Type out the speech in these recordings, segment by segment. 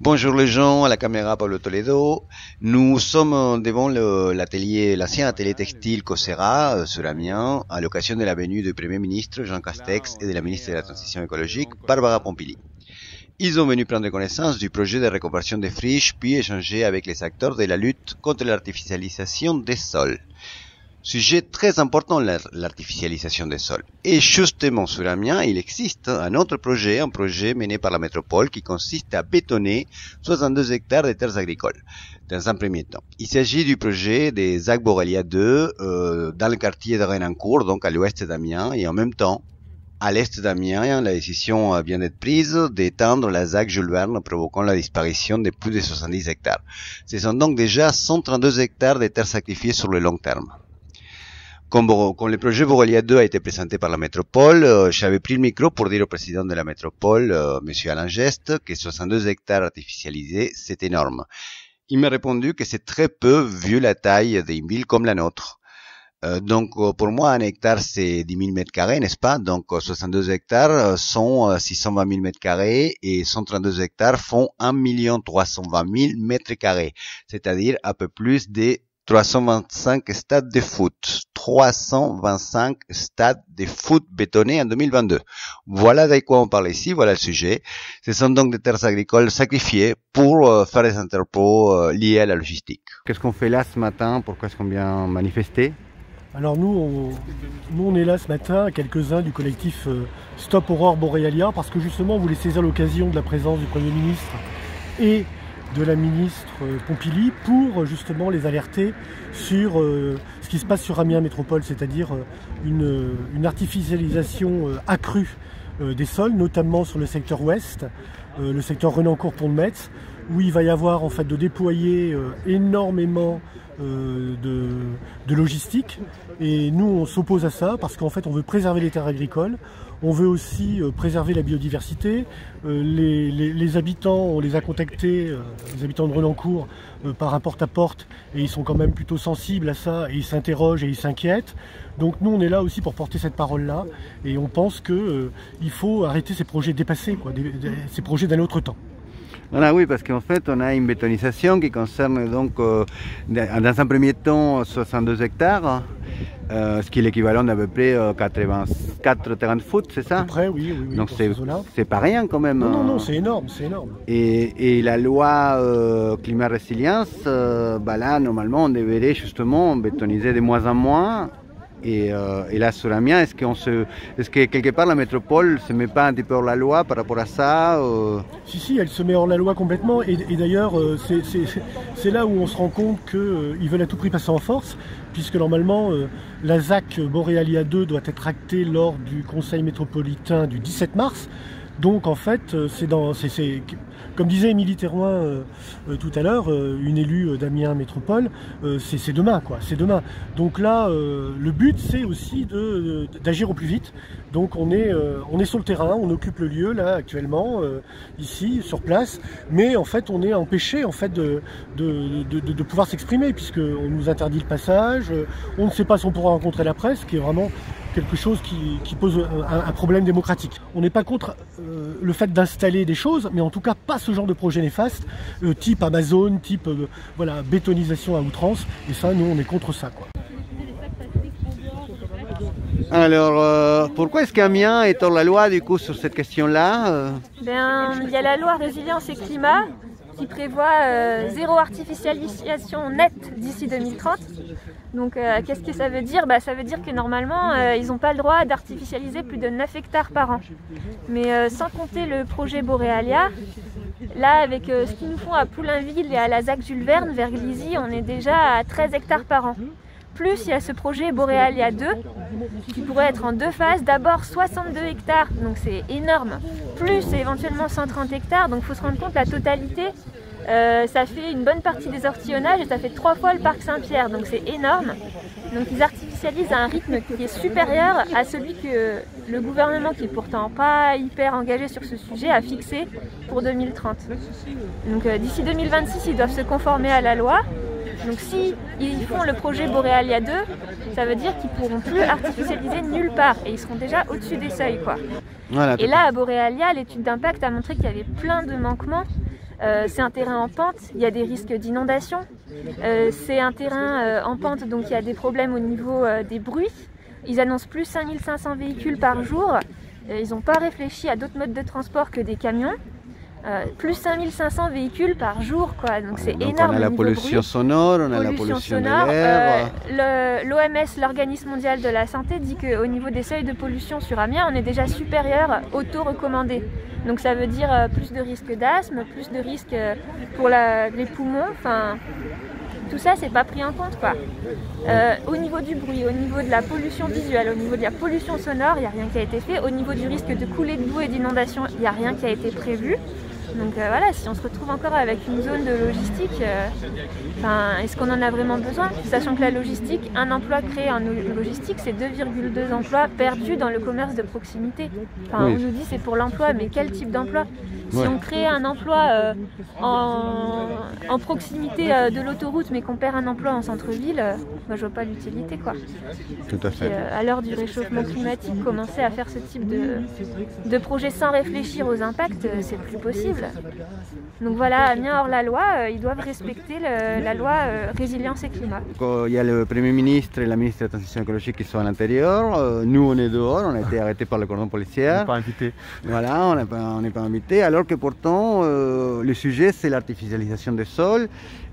Bonjour les gens, à la caméra Pablo Toledo. Nous sommes devant l'ancien atelier textile Cosera sur Amiens, à l'occasion de la venue du Premier ministre Jean Castex et de la ministre de la Transition écologique Barbara Pompili. Ils sont venus prendre connaissance du projet de reconversion des friches, puis échanger avec les acteurs de la lutte contre l'artificialisation des sols. Sujet très important, l'artificialisation des sols. Et justement, sur Amiens, il existe un autre projet, un projet mené par la métropole qui consiste à bétonner 62 hectares de terres agricoles. Dans un premier temps, il s'agit du projet des ZAC Borelia 2 dans le quartier de Renancourt, donc à l'ouest d'Amiens, et en même temps, à l'est d'Amiens, la décision vient d'être prise d'étendre la ZAC Jules Verne, provoquant la disparition de plus de 70 hectares. Ce sont donc déjà 132 hectares de terres sacrifiées sur le long terme. Quand le projet Borelia 2 a été présenté par la métropole, j'avais pris le micro pour dire au président de la métropole, M. Alain Geste, que 62 hectares artificialisés, c'est énorme. Il m'a répondu que c'est très peu vu la taille d'une ville comme la nôtre. Donc pour moi, un hectare, c'est 10 000 mètres carrés, n'est-ce pas? Donc 62 hectares sont 620 000 mètres carrés et 132 hectares font 1 320 000 mètres carrés, c'est-à-dire à peu plus de 325 stades de foot. 325 stades de foot bétonnés en 2022. Voilà de quoi on parle ici, voilà le sujet. Ce sont donc des terres agricoles sacrifiées pour faire des entrepôts liés à la logistique. Qu'est-ce qu'on fait là ce matin? Pourquoi est-ce qu'on vient manifester? Alors nous on est là ce matin, quelques-uns du collectif Stop Aurore Borealia, parce que justement on voulait saisir l'occasion de la présence du Premier ministre et de la ministre Pompili pour justement les alerter sur ce qui se passe sur Amiens Métropole, c'est-à-dire une artificialisation accrue des sols, notamment sur le secteur ouest, le secteur Renancourt-Pont-de-Metz, où il va y avoir en fait de déployer énormément de logistique. Et nous on s'oppose à ça parce qu'en fait on veut préserver les terres agricoles, on veut aussi préserver la biodiversité. Les habitants, on les a contactés, les habitants de Renancourt, par un porte-à-porte, et ils sont quand même plutôt sensibles à ça, et ils s'interrogent et ils s'inquiètent. Donc nous on est là aussi pour porter cette parole-là, et on pense qu'il faut arrêter ces projets dépassés, ces projets d'un autre temps. Voilà, oui, parce qu'en fait, on a une bétonisation qui concerne donc, dans un premier temps, 62 hectares, ce qui est l'équivalent d'à peu près 84 terrains de foot, c'est ça? À peu près, oui. Donc c'est pas rien quand même. Non, c'est énorme, c'est énorme. Et la loi climat résilience, là, normalement, on devrait justement bétoniser de moins en moins. Et là, sur Amiens, est-ce que quelque part la métropole se met pas un petit peu hors la loi par rapport à ça? Si, elle se met hors la loi complètement. Et d'ailleurs, c'est là où on se rend compte qu'ils veulent à tout prix passer en force, puisque normalement, la ZAC Borealia 2 doit être actée lors du Conseil métropolitain du 17 mars. Donc en fait, comme disait Émilie Thérouin tout à l'heure, une élue d'Amiens Métropole, c'est demain, quoi. C'est demain. Donc là, le but, c'est aussi d'agir au plus vite. Donc on est sur le terrain, on occupe le lieu là actuellement, ici sur place, mais en fait on est empêché en fait de pouvoir s'exprimer, puisqu'on nous interdit le passage. On ne sait pas si on pourra rencontrer la presse, qui est vraiment quelque chose qui pose un problème démocratique. On n'est pas contre le fait d'installer des choses, mais en tout cas pas ce genre de projet néfaste, type Amazon, type bétonisation à outrance, et ça, nous, on est contre ça, quoi. Alors, pourquoi est-ce qu'Amiens est hors la loi, du coup, sur cette question-là? Il y a la loi résilience et climat qui prévoit zéro artificialisation nette d'ici 2030. Donc qu'est-ce que ça veut dire? Ça veut dire que normalement ils n'ont pas le droit d'artificialiser plus de 9 hectares par an. Mais sans compter le projet Borealia, là avec ce qu'ils nous font à Poulainville et à la ZAC Jules Verne vers Glizy, on est déjà à 13 hectares par an. Plus il y a ce projet Borealia 2 qui pourrait être en deux phases. D'abord 62 hectares, donc c'est énorme, plus éventuellement 130 hectares, donc il faut se rendre compte la totalité. Ça fait une bonne partie des ortillonnages et ça fait 3 fois le parc Saint-Pierre, donc c'est énorme. Donc ils artificialisent à un rythme qui est supérieur à celui que le gouvernement, qui est pourtant pas hyper engagé sur ce sujet, a fixé pour 2030. Donc d'ici 2026, ils doivent se conformer à la loi. Donc si ils font le projet Borealia 2, ça veut dire qu'ils ne pourront plus artificialiser nulle part et ils seront déjà au-dessus des seuils, quoi. Voilà, et là à Borealia, l'étude d'impact a montré qu'il y avait plein de manquements. C'est un terrain en pente, il y a des risques d'inondation. C'est un terrain en pente, donc il y a des problèmes au niveau des bruits. Ils annoncent plus 5500 véhicules par jour. Ils n'ont pas réfléchi à d'autres modes de transport que des camions. Plus 5500 véhicules par jour, quoi. Donc c'est énorme. On a la pollution sonore, on a la pollution de l'air. L'OMS, l'Organisme mondial de la santé, dit qu'au niveau des seuils de pollution sur Amiens, on est déjà supérieur au taux recommandé. Donc ça veut dire plus de risques d'asthme, plus de risques pour les poumons. Enfin, tout ça, c'est pas pris en compte, quoi. Au niveau du bruit, au niveau de la pollution visuelle, au niveau de la pollution sonore, il n'y a rien qui a été fait. Au niveau du risque de coulée de boue et d'inondation, il n'y a rien qui a été prévu. Donc voilà, si on se retrouve encore avec une zone de logistique, est-ce qu'on en a vraiment besoin? Sachant que la logistique, un emploi créé en logistique, c'est 2,2 emplois perdus dans le commerce de proximité. On nous dit c'est pour l'emploi, mais quel type d'emploi? Si on crée un emploi en proximité de l'autoroute, mais qu'on perd un emploi en centre-ville, je vois pas l'utilité, quoi. Tout à fait. À l'heure du réchauffement climatique, commencer à faire ce type de projet sans réfléchir aux impacts, c'est plus possible. Donc voilà, Amiens hors la loi, ils doivent respecter la loi résilience et climat. Il y a le Premier ministre et la ministre de la Transition écologique qui sont à l'intérieur. Nous, on est dehors, on a été arrêtés par le cordon policier. On n'est pas invités. Voilà, on n'est pas invités. Alors que pourtant, le sujet, c'est l'artificialisation des sols.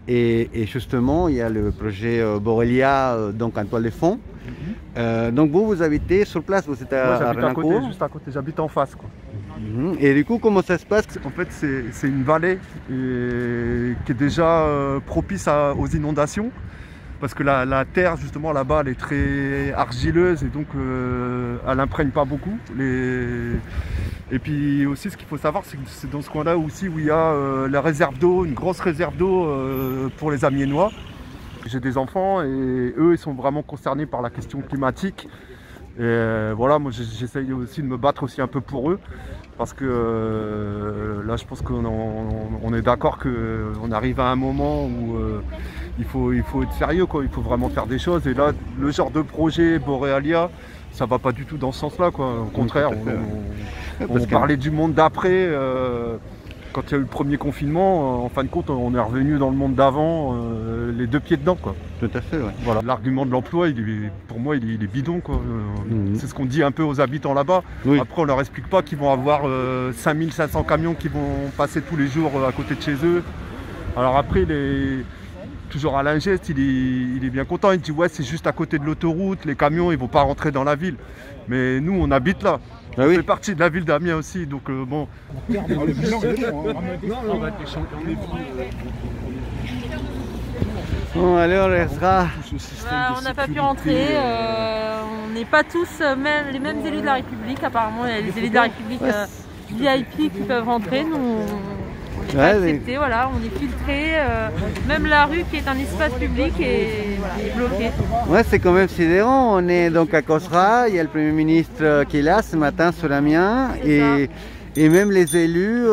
Et justement, il y a le projet Borrelia, donc en toile de fond. Donc vous habitez sur place, vous êtes à J'habite à côté, Renancourt. juste à côté, j'habite en face, quoi. Et du coup, comment ça se passe? En fait, c'est une vallée qui est déjà propice aux inondations. Parce que la terre, justement, là-bas, elle est très argileuse et donc elle n'imprègne pas beaucoup. Et puis aussi, ce qu'il faut savoir, c'est que c'est dans ce coin-là aussi où il y a la réserve d'eau, une grosse réserve d'eau pour les Amiénois. J'ai des enfants et eux, ils sont vraiment concernés par la question climatique. Et voilà, moi j'essaye aussi de me battre aussi un peu pour eux. Parce que là, je pense qu'on est d'accord qu'on arrive à un moment où il faut être sérieux, quoi. Il faut vraiment faire des choses. Et là, le genre de projet Borrelia, ça va pas du tout dans ce sens-là, quoi. Au contraire, on parlait du monde d'après. Quand il y a eu le premier confinement, en fin de compte, on est revenu dans le monde d'avant, les deux pieds dedans, quoi. Tout à fait, ouais. Voilà. L'argument de l'emploi, pour moi, il est bidon, quoi. C'est ce qu'on dit un peu aux habitants là-bas. Oui. Après, on leur explique pas qu'ils vont avoir 5500 camions qui vont passer tous les jours à côté de chez eux. Alors après, toujours Alain Geste, il est bien content. Il dit ouais, c'est juste à côté de l'autoroute, les camions, ils vont pas rentrer dans la ville. Mais nous, on habite là. Ah oui. On fait partie de la ville d'Amiens aussi, donc bon. Bon, alors, Ezra. On n'a pas pu rentrer. On n'est pas tous les mêmes élus de la République. Apparemment, il y a les élus de la République VIP qui peuvent rentrer. Nous, on n'est pas acceptés. Voilà, on est filtrés. Même la rue, qui est un espace public, est bloquée. Ouais, c'est quand même sidérant. On est donc à Cosra. Il y a le Premier ministre qui est là ce matin sur Amiens. Et même les élus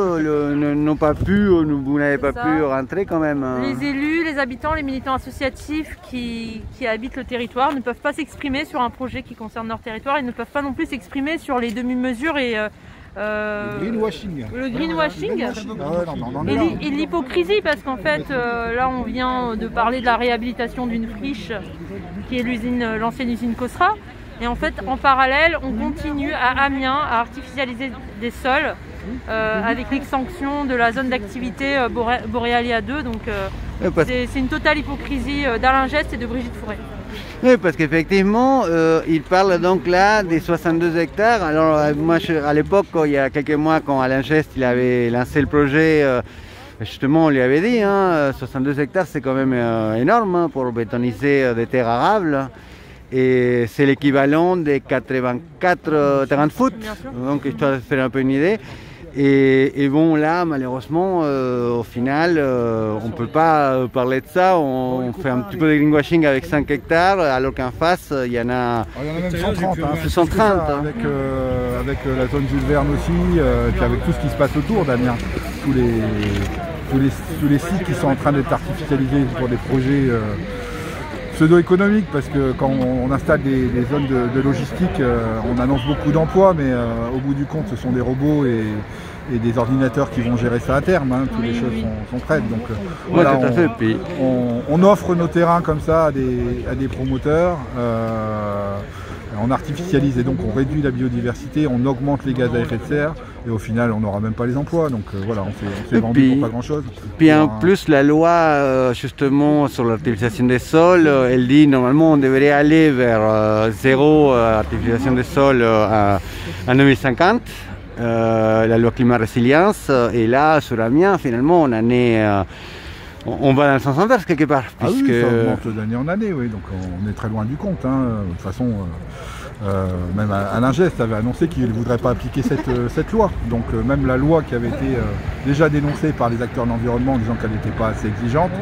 n'ont pas pu, vous n'avez pas pu rentrer quand même. Les élus, les habitants, les militants associatifs qui habitent le territoire ne peuvent pas s'exprimer sur un projet qui concerne leur territoire. Ils ne peuvent pas non plus s'exprimer sur les demi-mesures et le greenwashing et l'hypocrisie, parce qu'en fait là on vient de parler de la réhabilitation d'une friche qui est l'ancienne usine Cosra. Et en fait, en parallèle, on continue à Amiens à artificialiser des sols avec l'extension de la zone d'activité Borrelia 2. Donc c'est une totale hypocrisie d'Alain Geste et de Brigitte Fourré. Oui, parce qu'effectivement, il parle donc là des 62 hectares. Alors moi, à l'époque, il y a quelques mois, quand Alain Geste il avait lancé le projet, justement, on lui avait dit, 62 hectares, c'est quand même énorme pour bétoniser des terres arables. Et c'est l'équivalent des 84 terrains de foot, donc histoire de faire un peu une idée. Et bon, là, malheureusement, au final, on ne peut pas parler de ça. On fait un petit peu de greenwashing avec 5 hectares, alors qu'en face, il y en a même 130. 130 avec la zone Jules Verne aussi, et puis avec tout ce qui se passe autour d'Amiens. Tous les sites qui sont en train d'être artificialisés pour des projets pseudo-économiques, parce que quand on installe des zones de logistique, on annonce beaucoup d'emplois, mais au bout du compte, ce sont des robots et et des ordinateurs qui vont gérer ça à terme. Hein. Toutes les choses sont prêtes. Donc voilà, on offre nos terrains comme ça à des promoteurs. On artificialise et donc on réduit la biodiversité, on augmente les gaz à effet de serre et au final on n'aura même pas les emplois. Donc voilà, on s'est vendu pour pas grand chose. Puis en plus la loi justement sur l'artificialisation des sols, elle dit normalement on devrait aller vers zéro artificialisation des sols en 2050. La loi climat résilience et là sur Amiens finalement on en est on va dans le sens inverse quelque part. Ah oui, ça augmente d'année en année, oui, donc on est très loin du compte. Hein. De toute façon, même Alain Geste avait annoncé qu'il ne voudrait pas appliquer cette loi. Donc même la loi qui avait été déjà dénoncée par les acteurs de l'environnement en disant qu'elle n'était pas assez exigeante,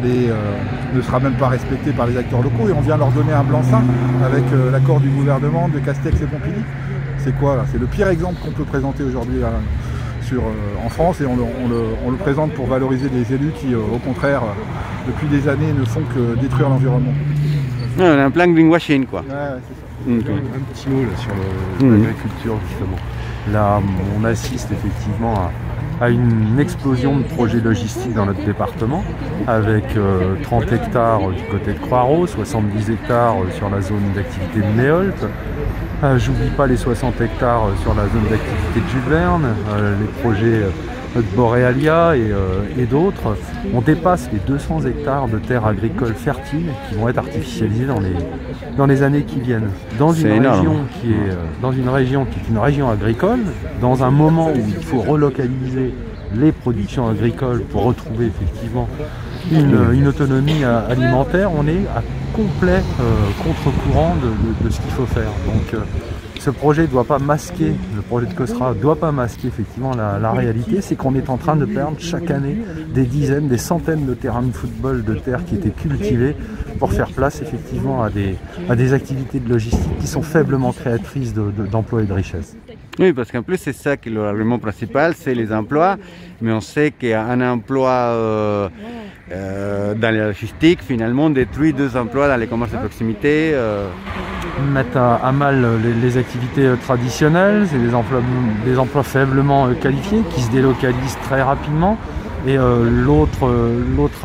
ne sera même pas respectée par les acteurs locaux et on vient leur donner un blanc-seing avec l'accord du gouvernement de Castex et Pompili. C'est quoi là? C'est le pire exemple qu'on peut présenter aujourd'hui en France et on le présente pour valoriser des élus qui, au contraire, depuis des années, ne font que détruire l'environnement. On a un plan greenwashing, quoi. Ouais, c'est ça. Un petit mot là, sur l'agriculture, justement. Là, on assiste effectivement à une explosion de projets logistiques dans notre département, avec 30 hectares du côté de Croix-Ros, 70 hectares sur la zone d'activité de Méholt. J'oublie pas les 60 hectares sur la zone d'activité de Jules Verne, les projets de Borealia et d'autres. On dépasse les 200 hectares de terres agricoles fertiles qui vont être artificialisées dans les années qui viennent. Dans une région qui est une région agricole, dans un moment où il faut relocaliser les productions agricoles pour retrouver effectivement une autonomie alimentaire, on est à complet contre-courant de ce qu'il faut faire. Donc ce projet ne doit pas masquer, le projet de COSRA ne doit pas masquer effectivement la réalité, c'est qu'on est en train de perdre chaque année des dizaines, des centaines de terrains de football, de terres qui étaient cultivées pour faire place effectivement à des activités de logistique qui sont faiblement créatrices d'emplois et de richesses. Oui, parce qu'en plus c'est ça qui est l'argument principal, c'est les emplois, mais on sait qu'un emploi dans la logistique finalement détruit 2 emplois dans les commerces de proximité. Mettre à mal les activités traditionnelles, c'est des emplois faiblement qualifiés qui se délocalisent très rapidement. Et l'autre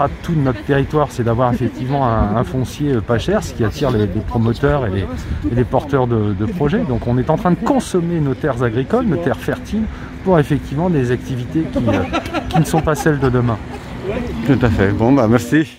atout de notre territoire, c'est d'avoir effectivement un foncier pas cher, ce qui attire les promoteurs et les porteurs de projets. Donc on est en train de consommer nos terres agricoles, nos terres fertiles, pour effectivement des activités qui ne sont pas celles de demain. Tout à fait. Bon, bah merci.